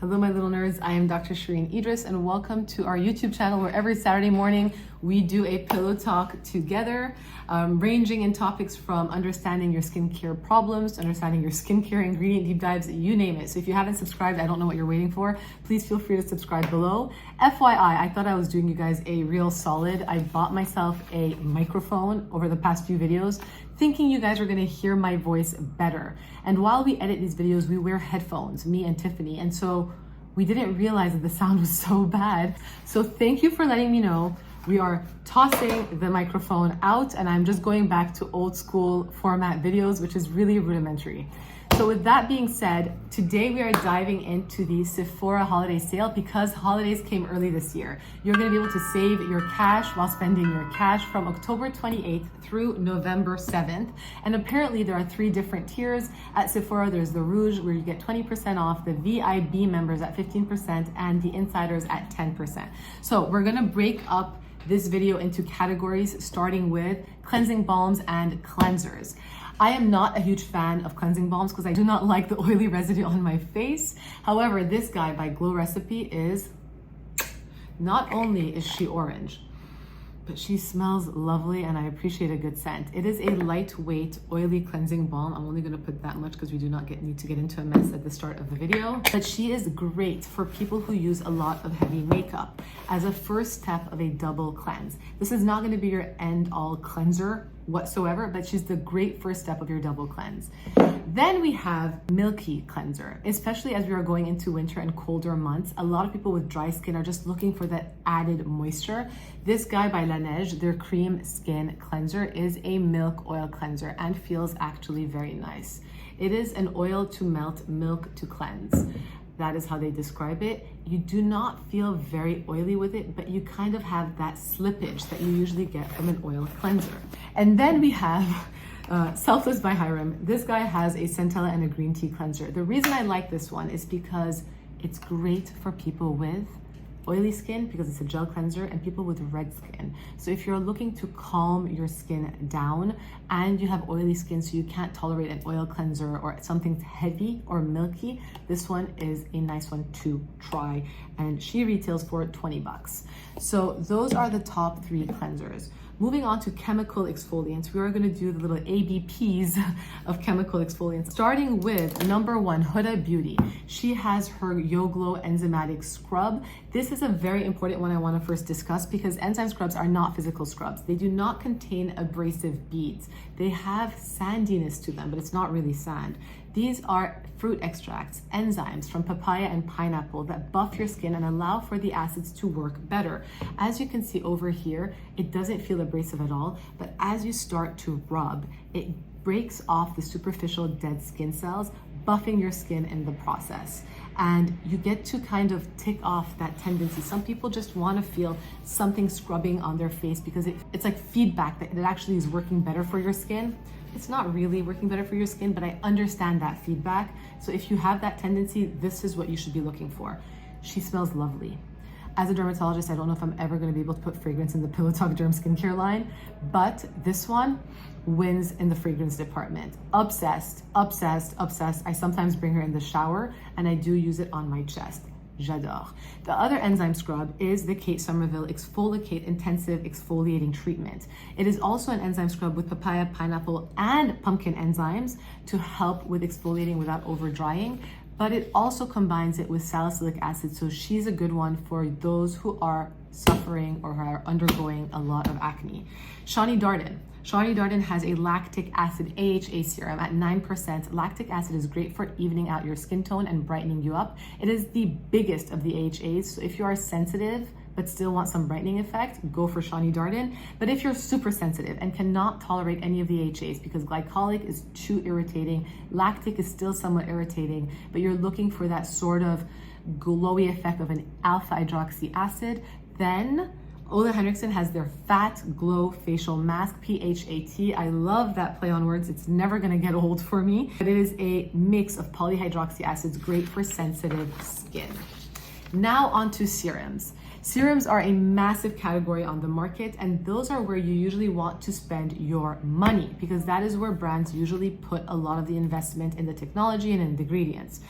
Hello, my little nerds. I am Dr. Shereene Idriss, and welcome to our YouTube channel where every Saturday morning we do a pillow talk together, ranging in topics from understanding your skincare problems, understanding your skincare ingredient deep dives, you name it. So if you haven't subscribed, I don't know what you're waiting for. Please feel free to subscribe below. FYI, I thought I was doing you guys a real solid. I bought myself a microphone over the past few videos, thinking you guys are gonna hear my voice better. And while we edit these videos, we wear headphones, me and Tiffany. And so we didn't realize that the sound was so bad. So thank you for letting me know. We are tossing the microphone out and I'm just going back to old school format videos, which is really rudimentary. So with that being said, today we are diving into the Sephora holiday sale because holidays came early this year. You're gonna be able to save your cash while spending your cash from October 28th through November 7th. And apparently there are 3 different tiers. At Sephora, there's the Rouge where you get 20% off, the VIB members at 15%, and the Insiders at 10%. So we're gonna break up this video into categories, starting with cleansing balms and cleansers. I am not a huge fan of cleansing balms because I do not like the oily residue on my face. However, this guy by Glow Recipe is, not only is she orange, but she smells lovely and I appreciate a good scent. It is a lightweight, oily cleansing balm. I'm only gonna put that much because we do not need to get into a mess at the start of the video. But she is great for people who use a lot of heavy makeup as a first step of a double cleanse. This is not gonna be your end-all cleanser whatsoever, but she's the great first step of your double cleanse. Then we have Milky Cleanser, especially as we are going into winter and colder months. A lot of people with dry skin are just looking for that added moisture. This guy by La Neige, their cream skin cleanser, is a milk oil cleanser and feels actually very nice. It is an oil to melt, milk to cleanse. That is how they describe it. You do not feel very oily with it, but you kind of have that slippage that you usually get from an oil cleanser. And then we have Selfless by Hyram. This guy has a centella and a green tea cleanser. The reason I like this one is because it's great for people with oily skin because it's a gel cleanser and people with red skin. So if you're looking to calm your skin down and you have oily skin so you can't tolerate an oil cleanser or something heavy or milky, this one is a nice one to try. And she retails for 20 bucks. So those are the top 3 cleansers. Moving on to chemical exfoliants, we are going to do the little ABPs of chemical exfoliants, starting with number 1, Huda Beauty. She has her Yo Glow enzymatic scrub. This is a very important one I want to first discuss because enzyme scrubs are not physical scrubs. They do not contain abrasive beads. They have sandiness to them, but it's not really sand. These are fruit extracts, enzymes from papaya and pineapple that buff your skin and allow for the acids to work better. As you can see over here, it doesn't feel abrasive at all, but as you start to rub, it breaks off the superficial dead skin cells, buffing your skin in the process. And you get to kind of tick off that tendency. Some people just want to feel something scrubbing on their face because it's like feedback that it actually is working better for your skin. It's not really working better for your skin, but I understand that feedback. So if you have that tendency, this is what you should be looking for. She smells lovely. As a dermatologist, I don't know if I'm ever going to be able to put fragrance in the Pillow Talk Derm skincare line, but this one wins in the fragrance department. Obsessed, obsessed, obsessed. I sometimes bring her in the shower and I do use it on my chest. J'adore. The other enzyme scrub is the Kate Somerville Exfoliate Intensive Exfoliating Treatment. It is also an enzyme scrub with papaya, pineapple, and pumpkin enzymes to help with exfoliating without over drying, but it also combines it with salicylic acid, so she's a good one for those who are suffering or who are undergoing a lot of acne. Shani Darden. Shani Darden has a lactic acid AHA serum at 9%. Lactic acid is great for evening out your skin tone and brightening you up. It is the biggest of the AHAs, so if you are sensitive but still want some brightening effect, go for Shani Darden. But if you're super sensitive and cannot tolerate any of the AHAs because glycolic is too irritating, lactic is still somewhat irritating, but you're looking for that sort of glowy effect of an alpha hydroxy acid, then Ole Henriksen has their Fat Glow Facial Mask, PHAT. I love that play on words. It's never gonna get old for me. But it is a mix of polyhydroxy acids, great for sensitive skin. Now on to serums. Serums are a massive category on the market, and those are where you usually want to spend your money because that is where brands usually put a lot of the investment in the technology and in the ingredients.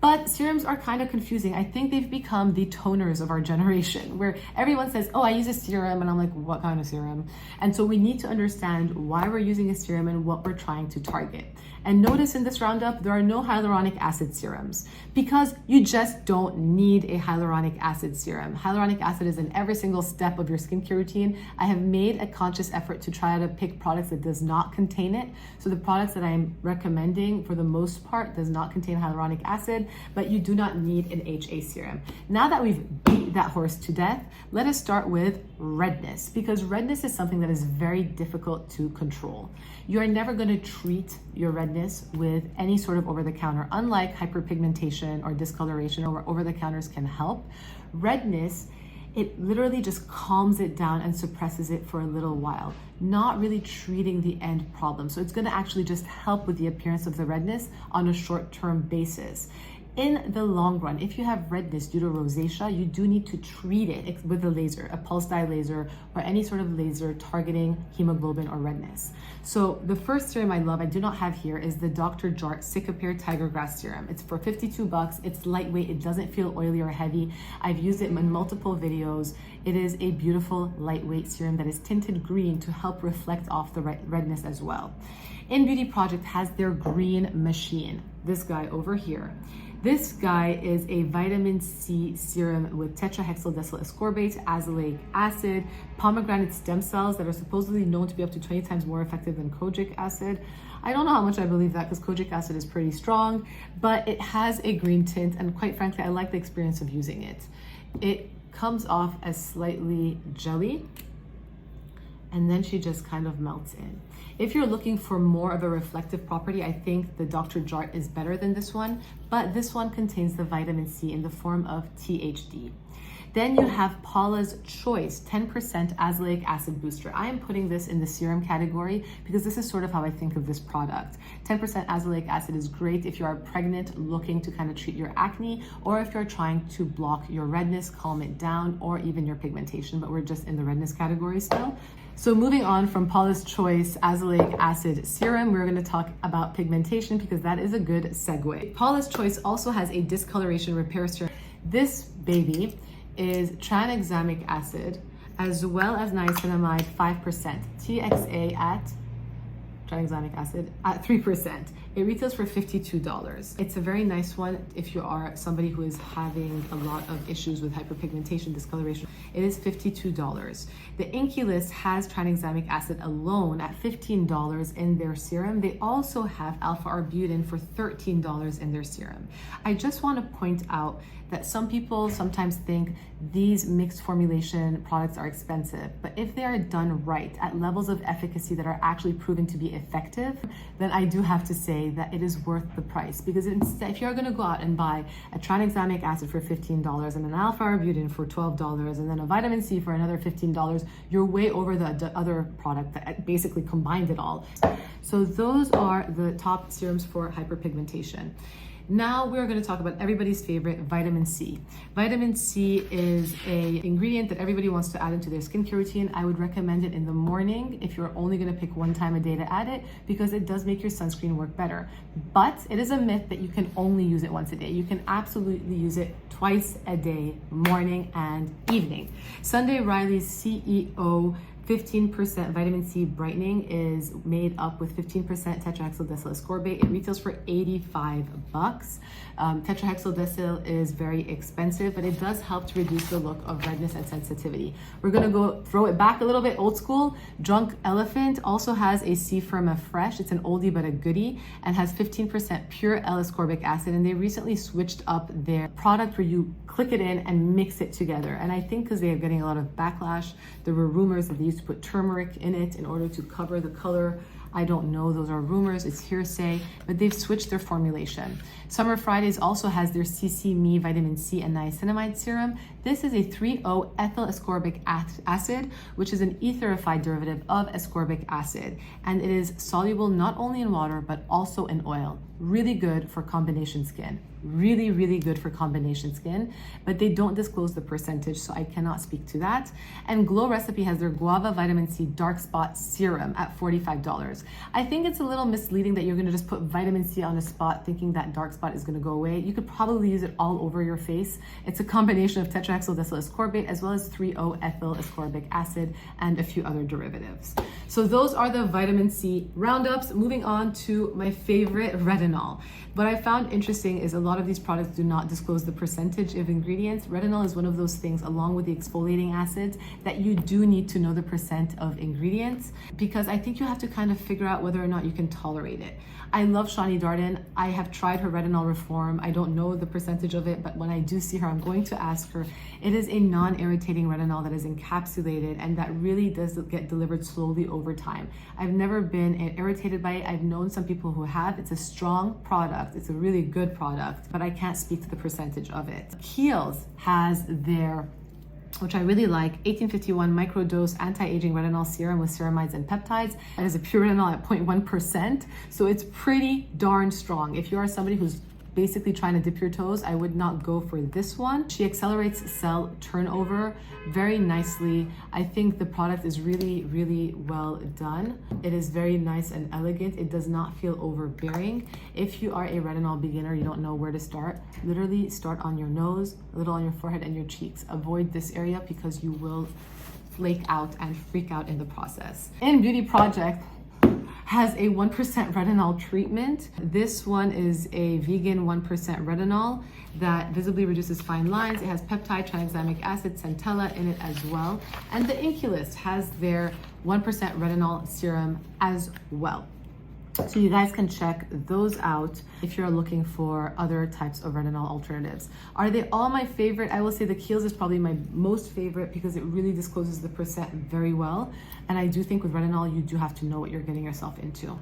But serums are kind of confusing. I think they've become the toners of our generation, where everyone says, oh, I use a serum, and I'm like, what kind of serum? And so we need to understand why we're using a serum and what we're trying to target. And notice in this roundup, there are no hyaluronic acid serums because you just don't need a hyaluronic acid serum. Hyaluronic acid is in every single step of your skincare routine. I have made a conscious effort to try to pick products that does not contain it. So the products that I'm recommending for the most part does not contain hyaluronic acid, but you do not need an HA serum. Now that we've beat that horse to death, let us start with redness, because redness is something that is very difficult to control. You are never going to treat your redness with any sort of over-the-counter, unlike hyperpigmentation or discoloration, or where over-the-counters can help. Redness, it literally just calms it down and suppresses it for a little while, not really treating the end problem. So it's going to actually just help with the appearance of the redness on a short-term basis. In the long run, if you have redness due to rosacea, you do need to treat it with a laser, a pulse dye laser, or any sort of laser targeting hemoglobin or redness. So the first serum I love, I do not have here, is the Dr. Jart Cicapair Tiger Grass Serum. It's for $52. It's lightweight. It doesn't feel oily or heavy. I've used it in multiple videos. It is a beautiful lightweight serum that is tinted green to help reflect off the redness as well. In Beauty Project has their green machine. This guy over here. This guy is a vitamin C serum with tetrahexyldecyl ascorbate, azelaic acid, pomegranate stem cells that are supposedly known to be up to 20 times more effective than kojic acid. I don't know how much I believe that because kojic acid is pretty strong, but it has a green tint, and quite frankly, I like the experience of using it. It comes off as slightly jelly, and then she just kind of melts in. If you're looking for more of a reflective property, I think the Dr. Jart is better than this one, but this one contains the vitamin C in the form of THD. Then you have Paula's Choice 10% azelaic acid booster. I am putting this in the serum category because this is sort of how I think of this product. 10% azelaic acid is great if you are pregnant looking to kind of treat your acne, or if you're trying to block your redness, calm it down, or even your pigmentation, but we're just in the redness category still. So moving on from Paula's Choice azelaic acid serum, we're going to talk about pigmentation because that is a good segue. Paula's Choice also has a discoloration repair serum. This baby is tranexamic acid as well as niacinamide 5%, TXA at tranexamic acid at 3%. It retails for $52. It's a very nice one if you are somebody who is having a lot of issues with hyperpigmentation, discoloration. It is $52. The Inky List has tranexamic acid alone at $15 in their serum. They also have alpha-arbutin for $13 in their serum. I just want to point out that some people sometimes think these mixed formulation products are expensive, but if they are done right at levels of efficacy that are actually proven to be effective, then I do have to say that it is worth the price. Because instead, if you're going to go out and buy a tranexamic acid for $15 and an alpha-arbutin for $12 and then a vitamin C for another $15, you're way over the other product that basically combined it all. So those are the top serums for hyperpigmentation. Now we're going to talk about everybody's favorite, vitamin C. Vitamin C is an ingredient that everybody wants to add into their skincare routine. I would recommend it in the morning if you're only going to pick one time a day to add it, because it does make your sunscreen work better. But it is a myth that you can only use it once a day. You can absolutely use it twice a day, morning and evening. Sunday Riley's CEO 15% vitamin C brightening is made up with 15% tetrahexyldecyl ascorbate. It retails for $85. Tetrahexyldecyl is very expensive, but it does help to reduce the look of redness and sensitivity. We're gonna go throw it back a little bit old school. Drunk Elephant also has a C Firma Fresh. It's an oldie but a goodie, and has 15% pure L-ascorbic acid. And they recently switched up their product where you click it in and mix it together. And I think because they are getting a lot of backlash, there were rumors that they used to put turmeric in it in order to cover the color. I don't know, those are rumors, it's hearsay, but they've switched their formulation. Summer Fridays also has their CC Me vitamin C and niacinamide serum. This is a 3,0 ethyl ascorbic acid, which is an esterified derivative of ascorbic acid, and it is soluble not only in water but also in oil. Really good for combination skin. really, really good for combination skin, but they don't disclose the percentage, so I cannot speak to that. And Glow Recipe has their Guava Vitamin C Dark Spot Serum at $45. I think it's a little misleading that you're gonna just put vitamin C on a spot thinking that dark spot is gonna go away. You could probably use it all over your face. It's a combination of tetrahexyldecyl ascorbate as well as 3-O-ethyl ascorbic acid and a few other derivatives. So those are the vitamin C roundups. Moving on to my favorite, retinol. What I found interesting is a lot of these products do not disclose the percentage of ingredients. Retinol is one of those things, along with the exfoliating acids, that you do need to know the percent of ingredients, because I think you have to kind of figure out whether or not you can tolerate it. I love Shani Darden. I have tried her retinol reform. I don't know the percentage of it, but when I do see her, I'm going to ask her. It is a non-irritating retinol that is encapsulated and that really does get delivered slowly over time. I've never been irritated by it. I've known some people who have. It's a strong product. It's a really good product, but I can't speak to the percentage of it. Kiehl's has their, which I really like, 1851 microdose anti-aging retinol serum with ceramides and peptides. It is a pure retinol at 0.1%, so it's pretty darn strong. If you are somebody who's basically trying to dip your toes, I would not go for this one. She accelerates cell turnover very nicely. I think the product is really, really well done. It is very nice and elegant. It does not feel overbearing. If you are a retinol beginner, you don't know where to start, literally start on your nose, a little on your forehead and your cheeks. Avoid this area because you will flake out and freak out in the process. In Beauty Project has a 1% retinol treatment. This one is a vegan 1% retinol that visibly reduces fine lines. It has peptide, tranexamic acid, centella in it as well. And the Inculist has their 1% retinol serum as well. So you guys can check those out if you're looking for other types of retinol alternatives. Are they all my favorite? I will say the Kiehl's is probably my most favorite because it really discloses the percent very well. And I do think with retinol, you do have to know what you're getting yourself into.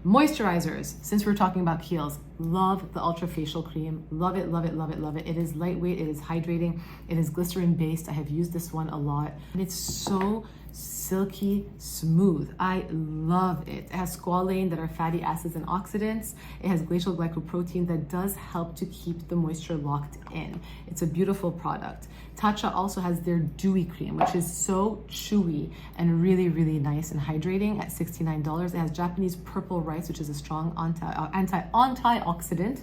Moisturizers, since we're talking about Kiehl's, love the Ultra Facial Cream. Love it, love it, love it, love it. It is lightweight, it is hydrating, it is glycerin based. I have used this one a lot and it's so silky smooth. I love it. It has squalane that are fatty acids and oxidants. It has glacial glycoprotein that does help to keep the moisture locked in. It's a beautiful product. Tatcha also has their Dewy Cream, which is so chewy and really, really nice and hydrating at $69. It has Japanese purple rice, which is a strong antioxidant.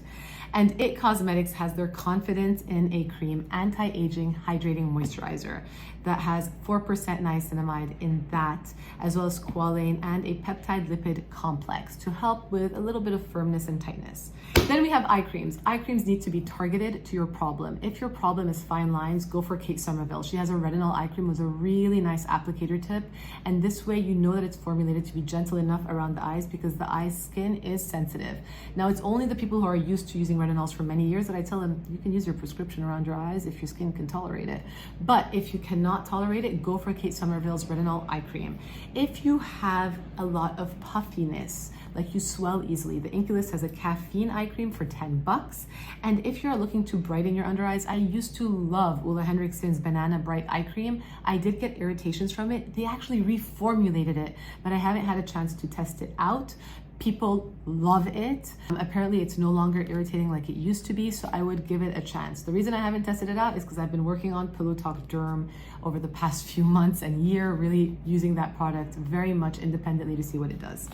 And It Cosmetics has their Confidence in a Cream anti-aging hydrating moisturizer that has 4% niacinamide in that, as well as squalane and a peptide lipid complex to help with a little bit of firmness and tightness. Then we have eye creams. Eye creams need to be targeted to your problem. If your problem is fine lines, go for Kate Somerville. She has a retinol eye cream with a really nice applicator tip. And this way you know that it's formulated to be gentle enough around the eyes because the eye skin is sensitive. Now it's only the people who are used to using retinols for many years that I tell them you can use your prescription around your eyes if your skin can tolerate it. But if you cannot tolerate it, go for Kate Somerville's retinol eye cream. If you have a lot of puffiness, like you swell easily, the Inculist has a caffeine eye cream for $10. And if you're looking to brighten your under eyes, I used to love Ulla Henriksen's Banana Bright Eye Cream. I did get irritations from it. They actually reformulated it, but I haven't had a chance to test it out. People love it. Apparently it's no longer irritating like it used to be, so I would give it a chance. The reason I haven't tested it out is because I've been working on Pillow Talk Derm over the past few months and year, really using that product very much independently to see what it does.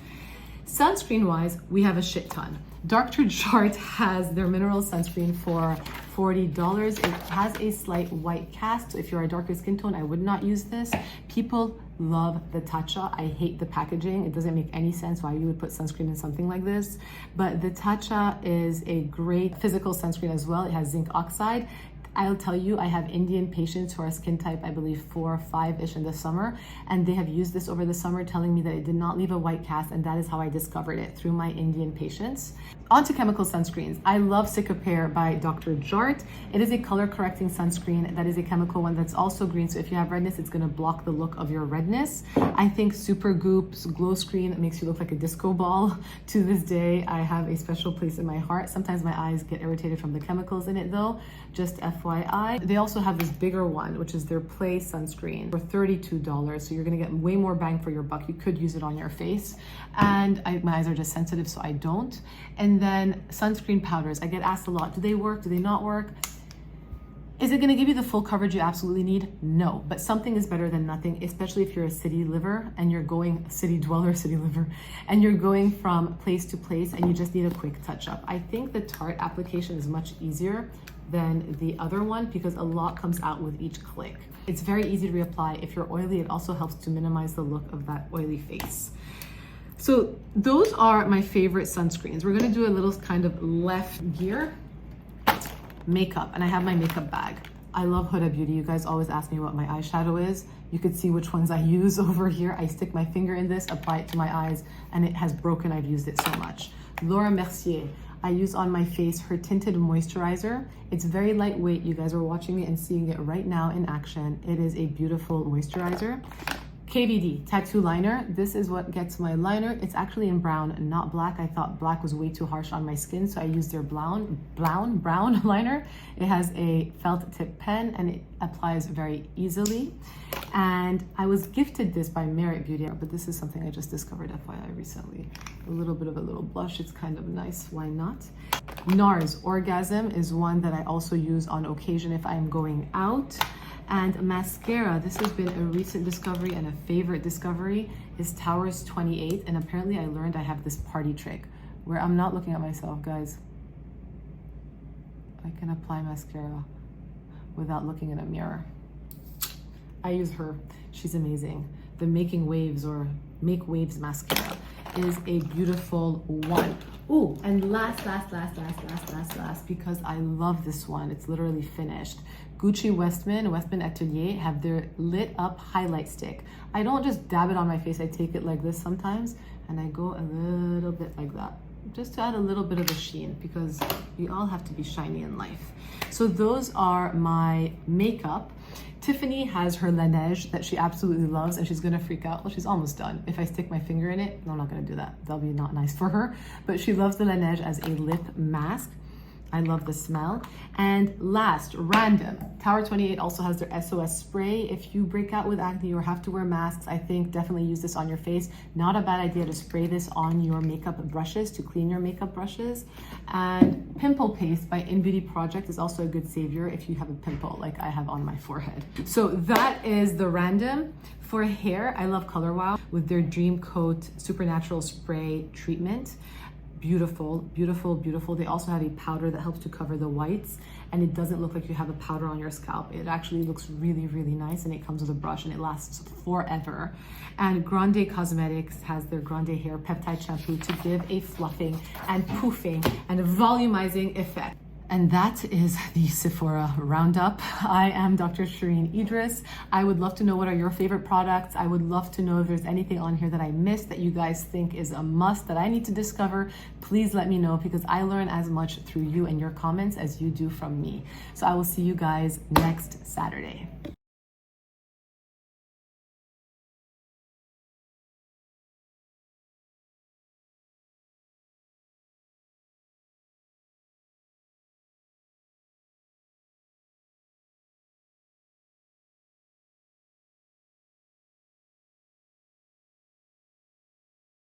Sunscreen wise, we have a shit ton. Dr. Jart has their mineral sunscreen for $40. It has a slight white cast, so if you're a darker skin tone, I would not use this. People love the Tatcha. I hate the packaging. It doesn't make any sense why you would put sunscreen in something like this. But the Tatcha is a great physical sunscreen as well. It has zinc oxide. I'll tell you, I have Indian patients who are skin type, I believe 4 or 5-ish in the summer, and they have used this over the summer, telling me that it did not leave a white cast, and that is how I discovered it, through my Indian patients. On to chemical sunscreens. I love Cicapair by Dr. Jart. It is a color correcting sunscreen that is a chemical one that's also green, so if you have redness, it's gonna block the look of your redness. I think Supergoop's Glow Screen makes you look like a disco ball. To this day, I have a special place in my heart. Sometimes my eyes get irritated from the chemicals in it though, just FYI. They also have this bigger one, which is their Play sunscreen for $32. So you're gonna get way more bang for your buck. You could use it on your face. And my eyes are just sensitive, so I don't. And And then sunscreen powders. I get asked a lot, do they work? Do they not work? Is it gonna give you the full coverage you absolutely need? No, but something is better than nothing, especially if you're a city liver and you're going, city dweller, city liver, and you're going from place to place and you just need a quick touch up. I think the Tarte application is much easier than the other one because a lot comes out with each click. It's very easy to reapply. If you're oily, it also helps to minimize the look of that oily face. So those are my favorite sunscreens. We're gonna do a little kind of left gear. Makeup, and I have my makeup bag. I love Huda Beauty. You guys always ask me what my eyeshadow is. You could see which ones I use over here. I stick my finger in this, apply it to my eyes, and it has broken. I've used it so much. Laura Mercier. I use on my face her tinted moisturizer. It's very lightweight. You guys are watching it and seeing it right now in action. It is a beautiful moisturizer. KVD tattoo liner. This is what gets my liner. It's actually in brown, not black. I thought black was way too harsh on my skin, so I used their brown liner. It has a felt tip pen and it applies very easily. And I was gifted this by Merit Beauty, but this is something I just discovered FYI recently. A little bit of a little blush. It's kind of nice. Why not? NARS Orgasm is one that I also use on occasion if I'm going out. And mascara, this has been a recent discovery and a favorite discovery, is Towers 28. And apparently I learned I have this party trick where I'm not looking at myself, guys. I can apply mascara without looking in a mirror. I use her, she's amazing. The Making Waves or Make Waves mascara is a beautiful one. Ooh, and last, because I love this one. It's literally finished. Gucci Westman Atelier have their lit up highlight stick. I don't just dab it on my face. I take it like this sometimes and I go a little bit like that, just to add a little bit of a sheen because we all have to be shiny in life. So those are my makeup. Tiffany has her Laneige that she absolutely loves and she's gonna freak out. Well, she's almost done. If I stick my finger in it, no, I'm not gonna do that. That'll be not nice for her. But she loves the Laneige as a lip mask. I love the smell. And last, random. Tower 28 also has their SOS spray. If you break out with acne or have to wear masks, I think definitely use this on your face. Not a bad idea to spray this on your makeup brushes to clean your makeup brushes. And Pimple Paste by In Beauty Project is also a good savior if you have a pimple like I have on my forehead. So that is the random. For hair, I love Color Wow with their Dream Coat Supernatural Spray Treatment. Beautiful, beautiful, beautiful. They also have a powder that helps to cover the whites and it doesn't look like you have a powder on your scalp. It actually looks really, really nice and it comes with a brush and it lasts forever. And Grande Cosmetics has their Grande Hair Peptide Shampoo to give a fluffing and poofing and volumizing effect. And that is the Sephora Roundup. I am Dr. Shereene Idriss. I would love to know what are your favorite products. I would love to know if there's anything on here that I missed that you guys think is a must that I need to discover. Please let me know because I learn as much through you and your comments as you do from me. So I will see you guys next Saturday.